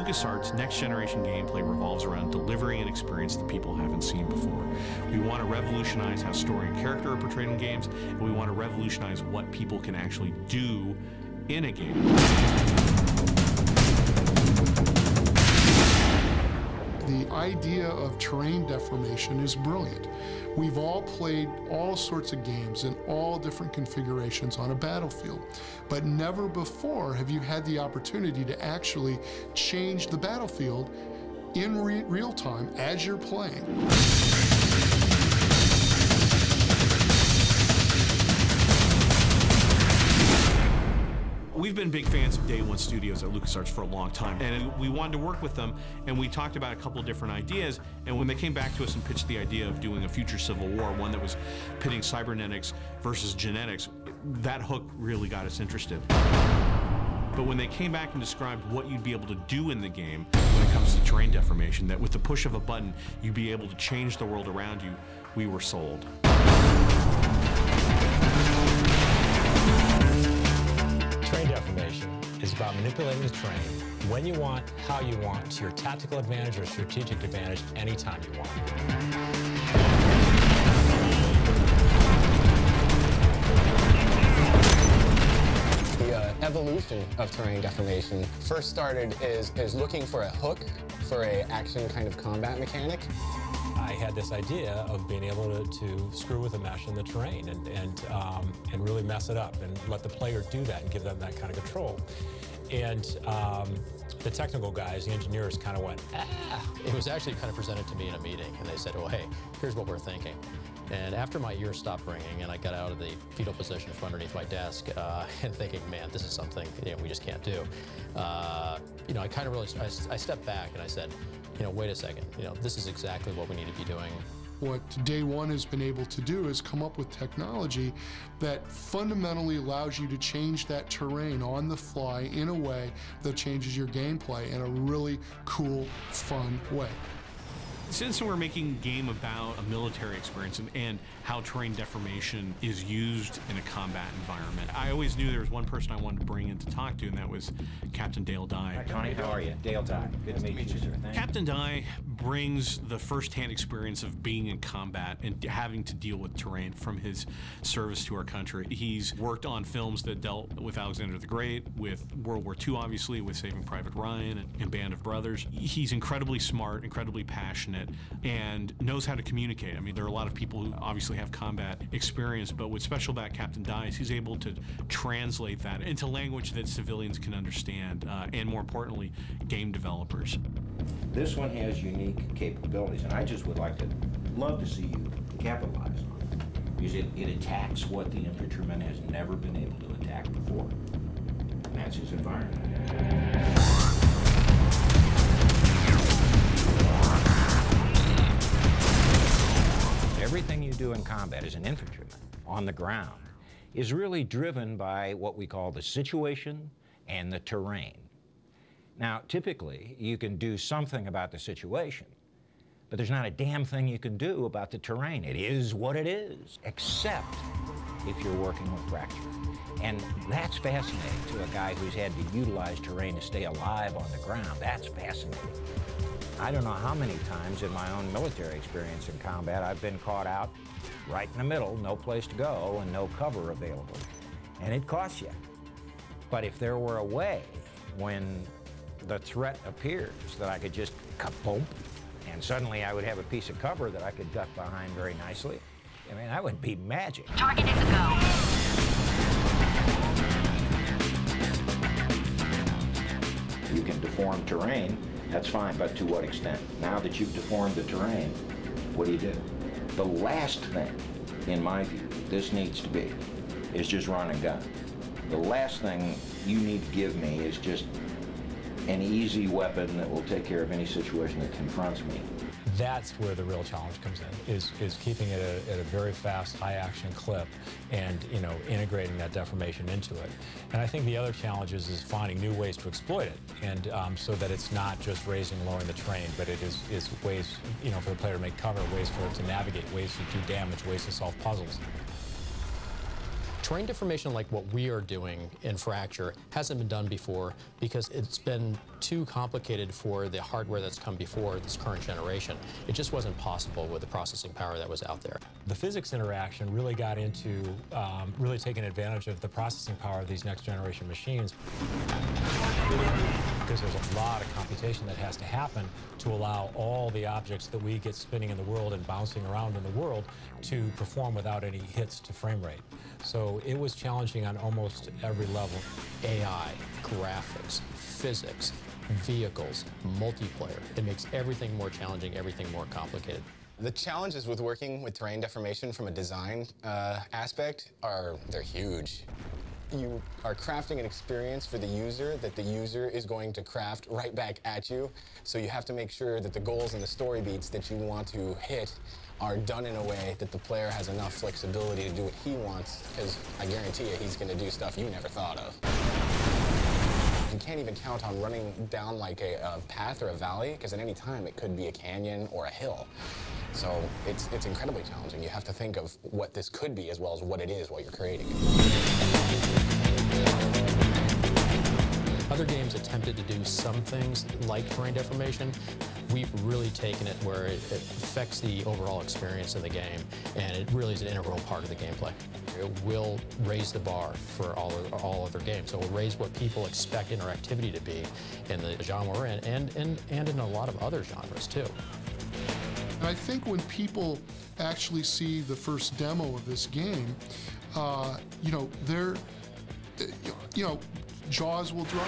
LucasArts' next-generation gameplay revolves around delivering an experience that people haven't seen before. We want to revolutionize how story and character are portrayed in games, and we want to revolutionize what people can actually do in a game. The idea of terrain deformation is brilliant. We've all played all sorts of games in all different configurations on a battlefield, but never before have you had the opportunity to actually change the battlefield in real time as you're playing. We've been big fans of Day One Studios at LucasArts for a long time, and we wanted to work with them, and we talked about a couple different ideas, and when they came back to us and pitched the idea of doing a future Civil War, one that was pitting cybernetics versus genetics, that hook really got us interested. But when they came back and described what you'd be able to do in the game when it comes to terrain deformation, that with the push of a button, you'd be able to change the world around you, we were sold. Terrain deformation is about manipulating the terrain when you want, how you want, to your tactical advantage or strategic advantage anytime you want. The evolution of terrain deformation first started is looking for a hook for a action kind of combat mechanic. I had this idea of being able to screw with a mesh in the terrain and really mess it up and let the player do that and give them that kind of control. And the technical guys, the engineers, kind of went, ah. It was actually kind of presented to me in a meeting, and they said, well, hey, here's what we're thinking. And after my ears stopped ringing and I got out of the fetal position from underneath my desk and thinking, man, this is something we just can't do. I kind of really, I stepped back and I said, wait a second, this is exactly what we need to be doing. What Day One has been able to do is come up with technology that fundamentally allows you to change that terrain on the fly in a way that changes your gameplay in a really cool, fun way. Since we're making a game about a military experience and how terrain deformation is used in a combat environment, I always knew there was one person I wanted to bring in to talk to, and that was Captain Dale Dye. Hi, Tony. How are you? Dale Dye. Good to meet you, sir. Thank you. Captain Dye brings the first-hand experience of being in combat and having to deal with terrain from his service to our country. He's worked on films that dealt with Alexander the Great, with World War II, obviously, with Saving Private Ryan and Band of Brothers. He's incredibly smart, incredibly passionate, and knows how to communicate. I mean, there are a lot of people who obviously have combat experience, but what's special about Captain Dye is he's able to translate that into language that civilians can understand, and more importantly, game developers. This one has unique capabilities, and I just would love to see you capitalize on it, because it attacks what the infantryman has never been able to attack before, and that's his environment. Everything you do in combat as an infantryman on the ground is really driven by what we call the situation and the terrain. Now, typically, you can do something about the situation, but there's not a damn thing you can do about the terrain. It is what it is, except if you're working with fracture. And that's fascinating to a guy who's had to utilize terrain to stay alive on the ground. That's fascinating. I don't know how many times in my own military experience in combat I've been caught out right in the middle, no place to go and no cover available. And it costs you. But if there were a way when the threat appears that I could just kaboom, and suddenly I would have a piece of cover that I could duck behind very nicely, I mean, that would be magic. Target is a go. You can deform terrain, that's fine, but to what extent? Now that you've deformed the terrain, what do you do? The last thing, in my view, this needs to be, is just run and gun. The last thing you need to give me is just an easy weapon that will take care of any situation that confronts me. That's where the real challenge comes in, is keeping it at a very fast, high-action clip and, integrating that deformation into it. And I think the other challenge is finding new ways to exploit it, and so that it's not just raising and lowering the terrain, but it is ways, for the player to make cover, ways for it to navigate, ways to do damage, ways to solve puzzles. Terrain deformation like what we are doing in Fracture hasn't been done before because it's been too complicated for the hardware that's come before this current generation. It just wasn't possible with the processing power that was out there. The physics interaction really got into really taking advantage of the processing power of these next generation machines, because there's a lot of computation that has to happen to allow all the objects that we get spinning in the world and bouncing around in the world to perform without any hits to frame rate. So it was challenging on almost every level. AI, graphics, physics, vehicles, multiplayer. It makes everything more challenging, everything more complicated. The challenges with working with terrain deformation from a design aspect they're huge. You are crafting an experience for the user that the user is going to craft right back at you. So you have to make sure that the goals and the story beats that you want to hit are done in a way that the player has enough flexibility to do what he wants, because I guarantee you he's going to do stuff you never thought of. You can't even count on running down like a path or a valley, because at any time it could be a canyon or a hill. So it's incredibly challenging. You have to think of what this could be as well as what it is while you're creating it. Other games attempted to do some things like terrain deformation. We've really taken it where it affects the overall experience of the game, and it really is an integral part of the gameplay. It will raise the bar for all other games. So it will raise what people expect interactivity to be in the genre we're in, and in a lot of other genres too. I think when people actually see the first demo of this game, jaws will drop.